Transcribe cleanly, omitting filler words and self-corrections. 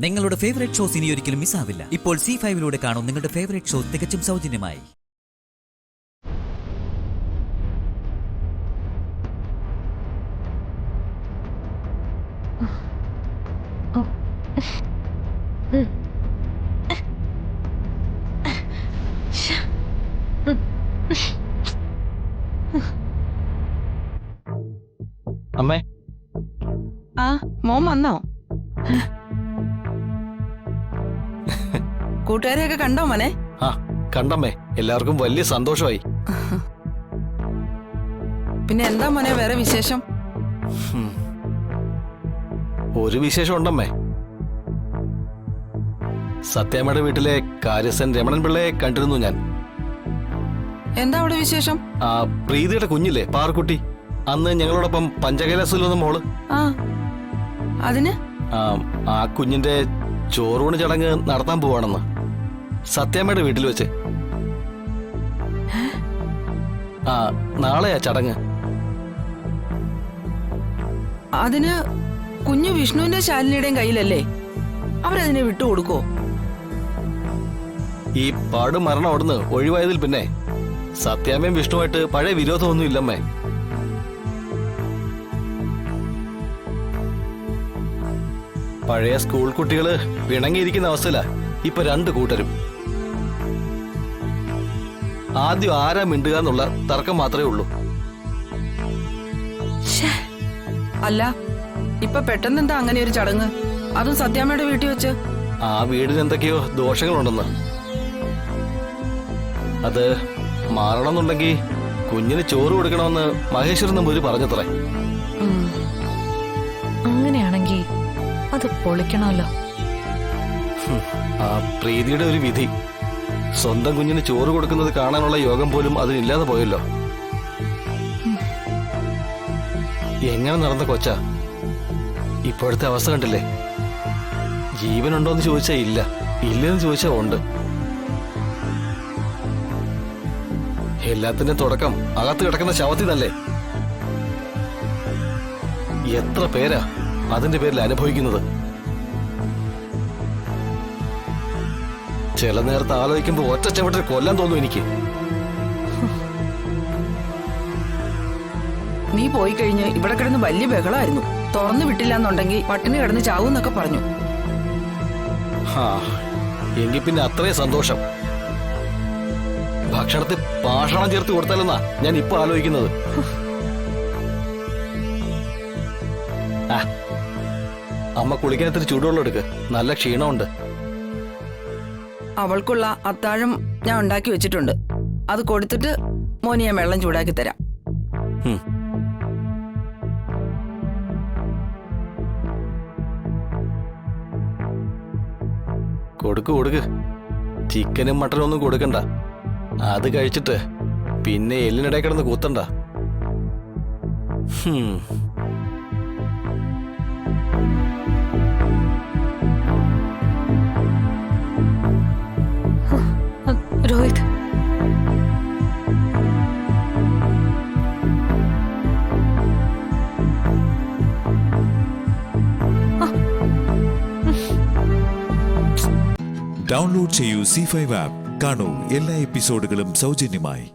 നിങ്ങളുടെ favourite shows ഇനി ഒരിക്കലും മിസ്സാവില്ല. ഇപ്പോൾ C5 കാണും നിങ്ങളുടെ ഫേവറേറ്റ് ഷോ തികച്ചും സൗജന്യമായി. അമ്മേ, ആ മോൻ വന്നോ? കൂട്ടുകാരെയൊക്കെ കണ്ടോ മോനെ? ആ കണ്ടമ്മേ, എല്ലാവർക്കും വലിയ സന്തോഷമായി. പിന്നെ എന്താ മോനെ വേറെ വിശേഷം? ഒരു വിശേഷം ഉണ്ടമ്മേ. സത്യാമ്മയുടെ വീട്ടിലെ കാര്യസ്ഥൻ രമണൻ പിള്ളയെ കണ്ടിരുന്നു ഞാൻ. എന്താ അവിടെ വിശേഷം? ആ പ്രീതിയുടെ കുഞ്ഞില്ലേ പാറക്കുട്ടി, അന്ന് ഞങ്ങളോടൊപ്പം പഞ്ചകൈലാസത്തിൽ വന്ന മോള്. ആ അതിന് ആ കുഞ്ഞിന്റെ ചോറൂണ് ചടങ്ങ് നടത്താൻ പോവാണെന്ന് സത്യാമ്മയുടെ വീട്ടിൽ വെച്ച്. ആ നാളെയാ ചടങ്ങ്. അതിന് കുഞ്ഞു വിഷ്ണുവിന്റെ ശാലിനിയുടെയും കയ്യിലല്ലേ? അവരതിനെ വിട്ടുകൊടുക്കോ? ഈ പാട് മരണം അവിടുന്ന് ഒഴിവായതിൽ പിന്നെ സത്യാമ്മയും വിഷ്ണുവായിട്ട് പഴയ വിരോധമൊന്നും ഇല്ലമ്മേ. പഴയ സ്കൂൾ കുട്ടികള് പിണങ്ങിയിരിക്കുന്ന അവസ്ഥയിലാ ഇപ്പൊ രണ്ടു കൂട്ടരും. ആദ്യം ആരാ മിണ്ടുക എന്നുള്ള തർക്കം മാത്രമേ ഉള്ളൂ. അല്ല, ഇപ്പൊ പെട്ടെന്ന് എന്താ അങ്ങനെ ഒരു ചടങ്ങ്, അതും സത്യാമ്മയുടെ വീട്ടിൽ വെച്ച്? ആ വീടിന് എന്തൊക്കെയോ ദോഷങ്ങളുണ്ടെന്ന്. അത് മാറണമെന്നുണ്ടെങ്കിൽ കുഞ്ഞിന് ചോറ് കൊടുക്കണമെന്ന് മഹേശ്വരൻ നമ്പൂരി പറഞ്ഞത്രേ. അങ്ങനെയാണെങ്കിൽ അത് പൊളിക്കണമല്ലോ. ആ പ്രീതിയുടെ ഒരു വിധി. സ്വന്തം കുഞ്ഞിന് ചോറ് കൊടുക്കുന്നത് കാണാനുള്ള യോഗം പോലും അതിനില്ലാതെ പോയല്ലോ. എങ്ങനെ നടന്ന കൊച്ച ഇപ്പോഴത്തെ അവസ്ഥ കണ്ടില്ലേ? ജീവനുണ്ടോന്ന് ചോദിച്ചാ ഇല്ല, ഇല്ലെന്ന് ചോദിച്ചാ ഉണ്ട്. എല്ലാത്തിന്റെ തുടക്കം അകത്ത് കിടക്കുന്ന ശവത്തിൽ തന്നെ. എത്ര പേരാ അതിന്റെ പേരിൽ അനുഭവിക്കുന്നത്. ചില നേരത്തെ ആലോചിക്കുമ്പോ ഒറ്റ ചവിട്ടിൽ കൊല്ലാൻ തോന്നും എനിക്ക്. നീ പോയി കഴിഞ്ഞ് ഇവിടെ കിടന്ന് വലിയ ബഹളമായിരുന്നു. തുറന്നു വിട്ടില്ല എന്നുണ്ടെങ്കിൽ പട്ടിണി കിടന്ന് ചാവൂന്നൊക്കെ പറഞ്ഞു. എങ്കിൽ പിന്നെ അത്രയും സന്തോഷം. ഭക്ഷണത്തിൽ പാഷണം ചേർത്ത് കൊടുത്താലെന്നാ ഞാൻ ഇപ്പൊ ആലോചിക്കുന്നത്. അമ്മ കുളിക്കാൻ ഇത്തിരി ചൂടുവെള്ളം എടുക്ക്, നല്ല ക്ഷീണമുണ്ട്. അവൾക്കുള്ള അത്താഴം ഞാൻ ഉണ്ടാക്കി വെച്ചിട്ടുണ്ട്. അത് കൊടുത്തിട്ട് മോന് ഞാൻ വെള്ളം ചൂടാക്കി തരാം. കൊടുക്ക്. ചിക്കനും മട്ടനും ഒന്നും കൊടുക്കണ്ട. അത് കഴിച്ചിട്ട് പിന്നെ എല്ലിനിടെ കിടന്ന് കൂത്തണ്ട. രോഹിത്, ഡൗൺലോഡ് ചെയ്യൂ C5 ആപ്പ്. കാണൂ എല്ലാ എപ്പിസോഡുകളും സൗജന്യമായി.